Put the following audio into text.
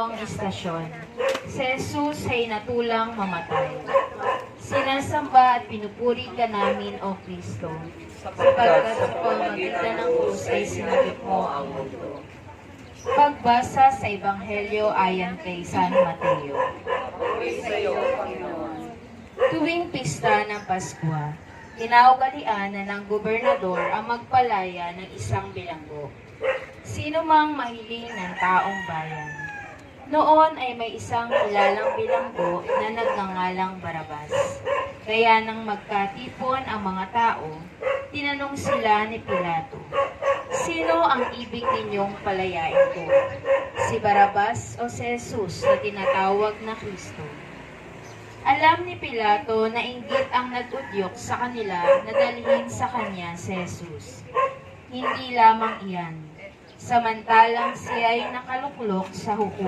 ikalimang istasyon, si Jesus ay natulang mamatay. Sinasamba at pinupuri ka namin, O Kristo, sapagkat sa pamamagitan ng krus ay sinagip mo ang mundo. Pagbasa sa Ebanghelyo ayon kay San Mateo. Tuwing pista ng Pasko, kinaugalian na ng gobernador ang magpalaya ng isang bilanggo. Sino mang mahiling ng taong bayan. Noon ay may isang kilalang bilanggo na nagngangalang Barabas. Kaya nang magkatipon ang mga tao, tinanong sila ni Pilato, "Sino ang ibig ninyong palayain ko? Si Barabas o si Jesus na tinatawag na Kristo?" Alam ni Pilato na inggit ang nag-udyok sa kanila na dalhin sa kanya si Jesus. Hindi lamang iyan, samantalang siya ay nakaluklok sa hukom